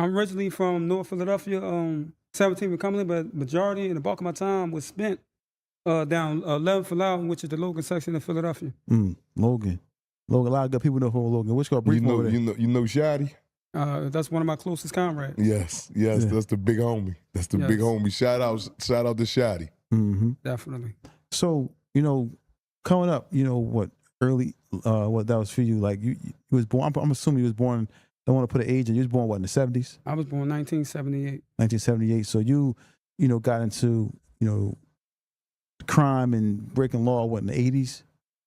I'm originally from North Philadelphia, 17th and Cumberland, but majority and the bulk of my time was spent down 11th for Loudon, which is the Logan section of Philadelphia. Logan. Logan, a lot of good people know from Logan. What's called brief over there? You know Shotty? That's one of my closest comrades. Yes, that's the big homie. That's the big homie. Shout out to Shotty. Definitely. So, coming up, what early, what that was for you? Like you was born. I'm assuming you was born. Don't want to put an age in. You was born what, in the 70s? I was born 1978. 1978. So you got into crime and breaking law what in the 80s,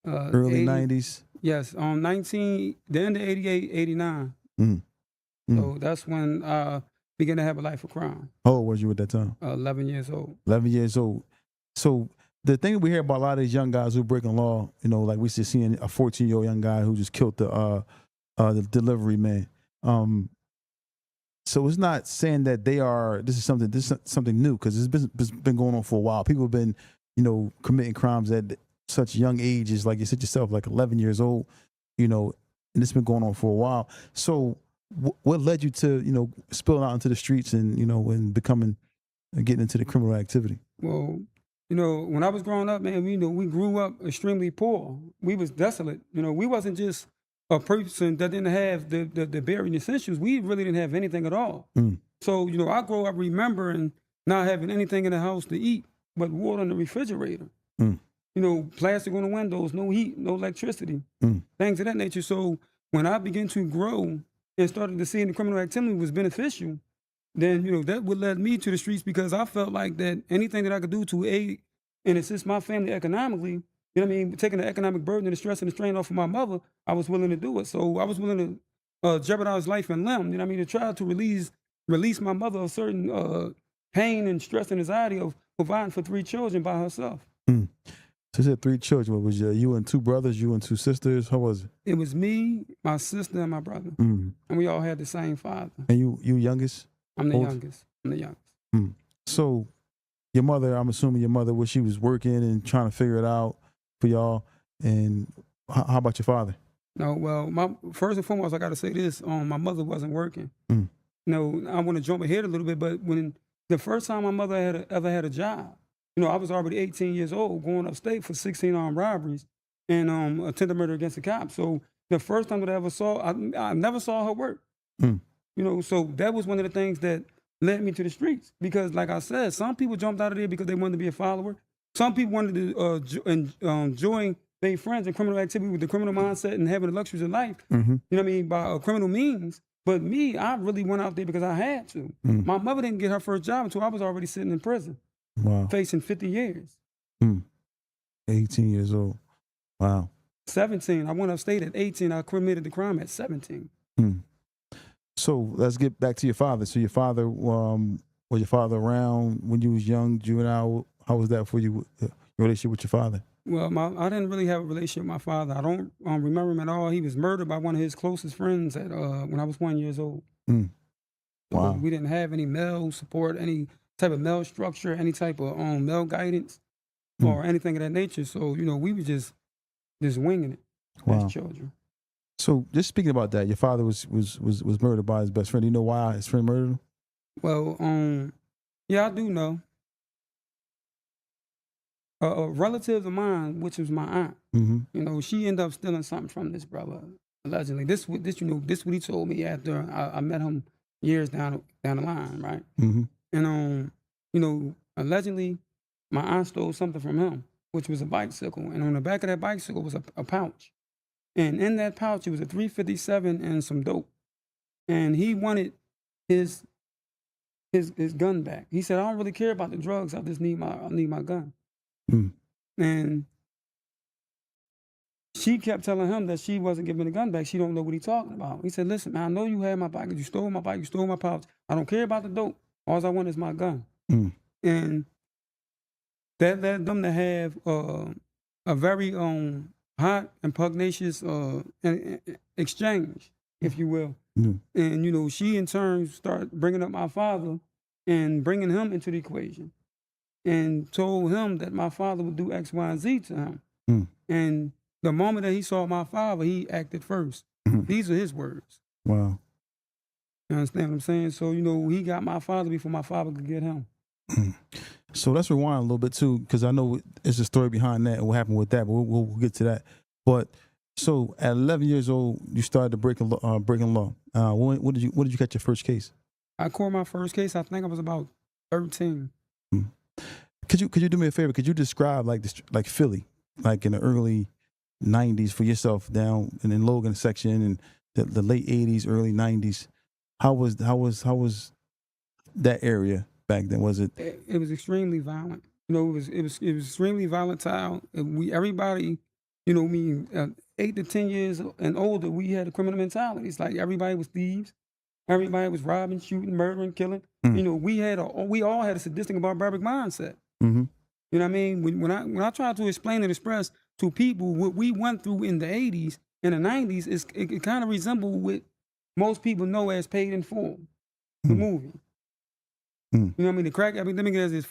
early 90s. Yes, the end of 88, 89. So that's when I began to have a life of crime. How old was you at that time? 11 years old. 11 years old. So the thing we hear about a lot of these young guys who breaking law, like we just seeing a 14-year-old young guy who just killed the delivery man. So it's not saying that this is something new, because it's been going on for a while. People have been, committing crimes at such young ages, like you said yourself, like 11 years old, and it's been going on for a while. So what led you to, spilling out into the streets and, and getting into the criminal activity? Well, when I was growing up, man, we grew up extremely poor. We was desolate. We wasn't just a person that didn't have the bare essentials. We really didn't have anything at all. So, I grew up remembering not having anything in the house to eat but water in the refrigerator. Plastic on the windows, no heat, no electricity, things of that nature. So when I began to grow and started to see the criminal activity was beneficial, then, that would lead me to the streets, because I felt like that anything that I could do to aid and assist my family economically, taking the economic burden and the stress and the strain off of my mother, I was willing to do it. So I was willing to jeopardize life and limb, to try to release my mother of certain pain and stress and anxiety of providing for 3 children by herself. So you said 3 children. What was you and 2 brothers, you and 2 sisters? How was it? It was me, my sister, and my brother. And we all had the same father. And you youngest? I'm the youngest. So your mother, I'm assuming your mother, she was working and trying to figure it out for y'all. And how about your father? No, well, first and foremost, I got to say this. My mother wasn't working. I want to jump ahead a little bit, but when the first time my mother ever had a job, I was already 18 years old, going upstate for 16 armed robberies and attempted murder against the cops. So the first time that I ever saw, I never saw her work. So that was one of the things that led me to the streets. Because like I said, some people jumped out of there because they wanted to be a follower. Some people wanted to join their friends in criminal activity with the criminal mindset and having the luxuries of life, by criminal means. But me, I really went out there because I had to. My mother didn't get her first job until I was already sitting in prison. Wow. Facing 50 years. 18 years old. Wow. 17. I went upstate at 18. I committed the crime at 17. So let's get back to your father. So your father, was your father around when you was young, juvenile? How was that for you, your relationship with your father? Well, I didn't really have a relationship with my father. I don't remember him at all. He was murdered by one of his closest friends when I was 1 year old. Wow. So we didn't have any male support, any type of male structure, any type of male guidance or anything of that nature. So, we were just winging it as children. So just speaking about that, your father was murdered by his best friend. Do you know why his friend murdered him? Well, yeah, I do know. A relative of mine, which was my aunt, she ended up stealing something from this brother, allegedly. This what he told me after I met him years down the line, right? And allegedly, my aunt stole something from him, which was a bicycle, and on the back of that bicycle was a pouch, and in that pouch it was a .357 and some dope, and he wanted his gun back. He said, "I don't really care about the drugs. I just need my gun." And she kept telling him that she wasn't giving the gun back. She don't know what he's talking about. He said, "Listen, man, I know you had my bike. You stole my bike. You stole my pouch. I don't care about the dope. All I want is my gun." And that led them to have a very hot and pugnacious exchange, if you will. And, she in turn started bringing up my father and bringing him into the equation, and told him that my father would do X, Y, and Z to him. And the moment that he saw my father, he acted first. These are his words. Wow. You understand what I'm saying? So, he got my father before my father could get him. So let's rewind a little bit too, because I know it's a story behind that and what happened with that, but we'll get to that. But so at 11 years old, you started breaking law. When did you catch your first case? I caught my first case, I think I was about 13. Could you do me a favor? Could you describe like Philly, like in the early 90s for yourself down in the Logan section and the late 80s, early 90s? How was that area back then? Was it? It was extremely violent. It was extremely volatile. Everybody, 8 to 10 years and older, we had a criminal mentality. It's like everybody was thieves. Everybody was robbing, shooting, murdering, killing. We all had a sadistic and barbaric mindset. Mm-hmm. You know what I mean? When I try to explain and express to people what we went through in the 80s and the 90s, it kind of resembled what most people know as Paid in Full, the movie. You know what I mean? The crack epidemic at its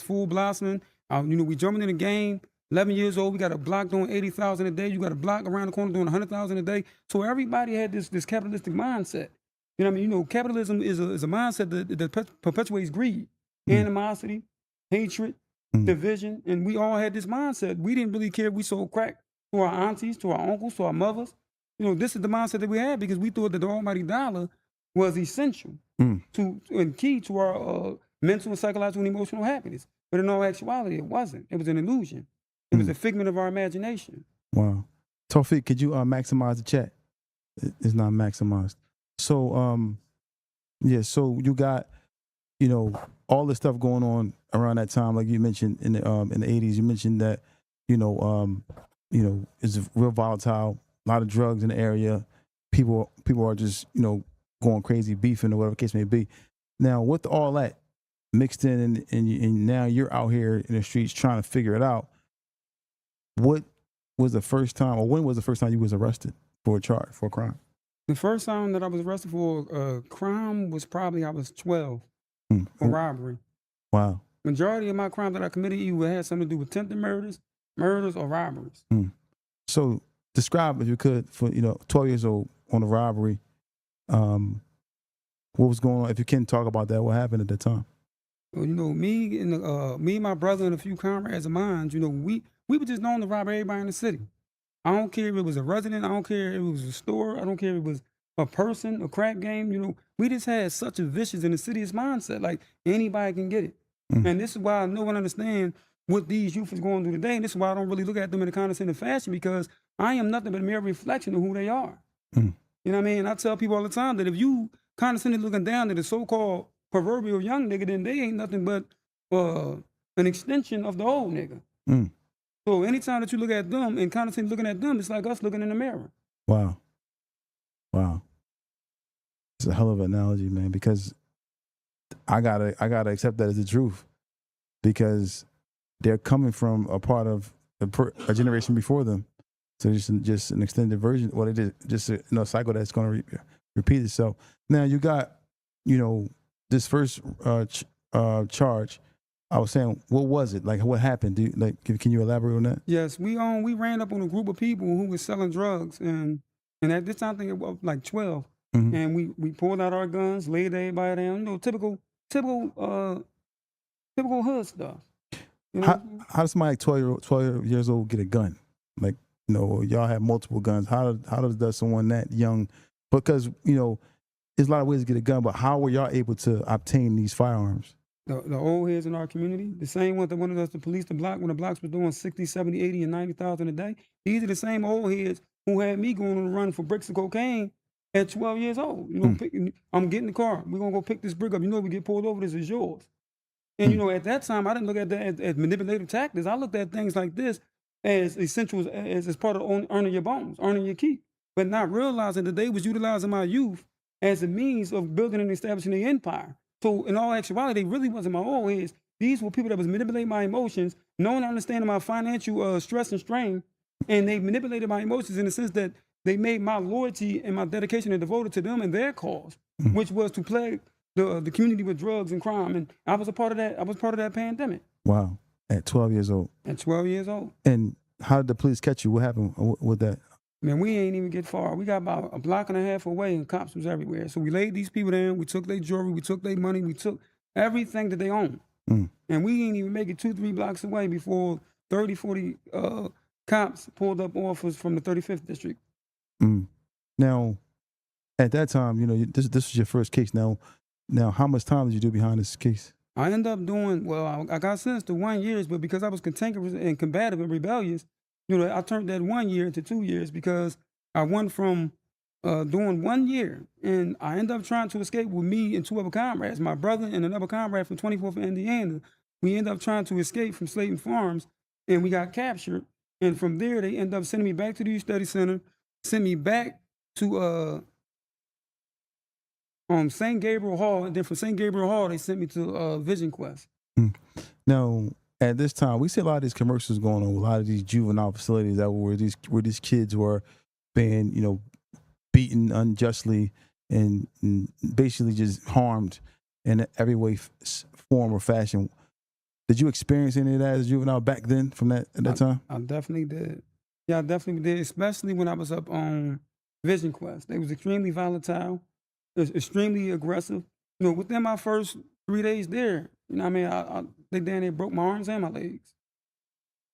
full blossoming. We jumping in the game. 11 years old, we got a block doing 80,000 a day. You got a block around the corner doing 100,000 a day. So everybody had this capitalistic mindset. You know what I mean? Capitalism is a mindset that perpetuates greed, animosity, hatred, division, and we all had this mindset. We didn't really care if we sold crack to our aunties, to our uncles, to our mothers. This is the mindset that we had because we thought that the almighty dollar was essential and key to our mental and psychological and emotional happiness. But in all actuality, it wasn't. It was an illusion. It was a figment of our imagination. Wow. Tawfiq, could you maximize the chat? It's not maximized. So, so you got, all this stuff going on around that time, like you mentioned in the 80s. You mentioned that, it's real volatile, a lot of drugs in the area. People are just, going crazy, beefing or whatever the case may be. Now, with all that mixed in and now you're out here in the streets trying to figure it out, what was the first time, or when was the first time you was arrested for a crime? The first time that I was arrested for a crime was probably I was 12 for robbery. Wow. Majority of my crimes that I committed either had something to do with attempted murders, or robberies. So describe, if you could, for 12 years old on a robbery. What was going on? If you can talk about that, what happened at that time? Well, me and my brother and a few comrades of mine, we were just known to rob everybody in the city. I don't care if it was a resident. I don't care if it was a store. I don't care if it was a person, a crack game. We just had such a vicious and insidious mindset. Like anybody can get it. And this is why no one understands what these youth is going through today. And this is why I don't really look at them in a condescending fashion, because I am nothing but a mere reflection of who they are. You know what I mean? I tell people all the time that if you condescending looking down at the so-called proverbial young nigga, then they ain't nothing but an extension of the old nigga. So anytime that you look at them and condescend looking at them, it's like us looking in the mirror. Wow. It's a hell of an analogy, man, because I gotta accept that as the truth, because they're coming from a part of a generation before them. So just an extended version. What it is, just a cycle that's going to repeat itself. Now you got, this first charge. I was saying, what was it? Like, what happened? Can you elaborate on that? Yes, we ran up on a group of people who was selling drugs, and at this time I think it was like 12, and we pulled out our guns, laid everybody down. Typical hood stuff. How does somebody like 12 years old get a gun? Like, y'all have multiple guns. How does someone that young? Because there's a lot of ways to get a gun, but how were y'all able to obtain these firearms? The old heads in our community, the same ones that wanted us to police the block when the blocks was doing 60, 70, 80, and 90,000 a day. These are the same old heads who had me going on a run for bricks of cocaine at 12 years old. I'm getting the car. We're going to go pick this brick up. We get pulled over. This is yours. And, at that time, I didn't look at that as manipulative tactics. I looked at things like this as essential as part of earning your bones, earning your keep, but not realizing that they was utilizing my youth as a means of building and establishing an empire. So in all actuality, they really wasn't my old heads. These were people that was manipulating my emotions, knowing and understanding my financial stress and strain, and they manipulated my emotions in the sense that they made my loyalty and my dedication and devoted to them and their cause, which was to plague the community with drugs and crime. And I was a part of that. I was part of that pandemic. Wow. At 12 years old. At 12 years old. And how did the police catch you? What happened with that? Man, we ain't even get far. We got about a block and a half away, and cops was everywhere. So we laid these people down. We took their jewelry. We took their money. We took everything that they owned. And we didn't even make it 2-3 blocks away before 30, 40 cops pulled up off us from the 35th district. Now, at that time, you know, this was your first case. Now, how much time did you do behind this case? I ended up doing, well, I got sentenced to 1 year, but because I was cantankerous and combative and rebellious, you know, I turned that 1 year into 2 years because I went from doing 1 year, and I ended up trying to escape with me and 2 other comrades, my brother and another comrade from 24th Indiana. We ended up trying to escape from Slayton Farms, and we got captured. And from there, they ended up sending me back to the Youth Study Center, sent me back to St. Gabriel Hall, and then from St. Gabriel Hall, they sent me to Vision Quest. Now, at this time, we see a lot of these commercials going on, a lot of these juvenile facilities that where these kids were being, you know, beaten unjustly and basically just harmed in every way, form, or fashion. Did you experience any of that as a juvenile back then from at that time? I definitely did. Yeah, I definitely did, especially when I was up on Vision Quest. They was extremely volatile, extremely aggressive. You know, within my first 3 days there, you know what I mean, they down there broke my arms and my legs.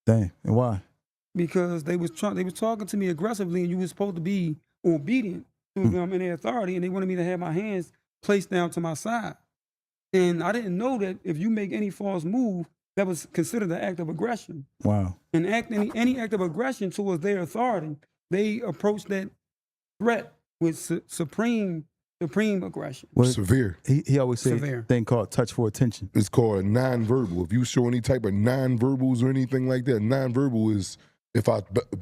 Dang, and why? Because they was talking to me aggressively, and you was supposed to be obedient to them and their authority, and they wanted me to have my hands placed down to my side. And I didn't know that if you make any false move, that was considered an act of aggression. Wow. And any act of aggression towards their authority, they approach that threat with supreme aggression. Severe. He always say a thing called touch for attention. It's called nonverbal. If you show any type of nonverbals or anything like that, nonverbal is if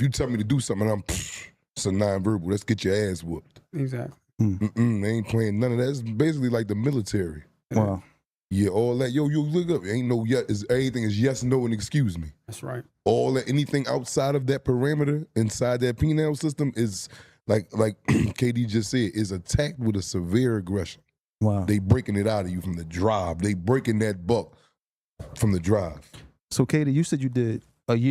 you tell me to do something, it's a nonverbal. Let's get your ass whooped. Exactly. They ain't playing none of that. It's basically like the military. Wow. Yeah, all that. Yo, look up. Ain't no yet. Everything is yes, no, and excuse me. That's right. All that, anything outside of that parameter, inside that penal system is like KD just said, is attacked with a severe aggression. Wow. They breaking it out of you from the drive. They breaking that buck from the drive. So, KD, you said you did a year.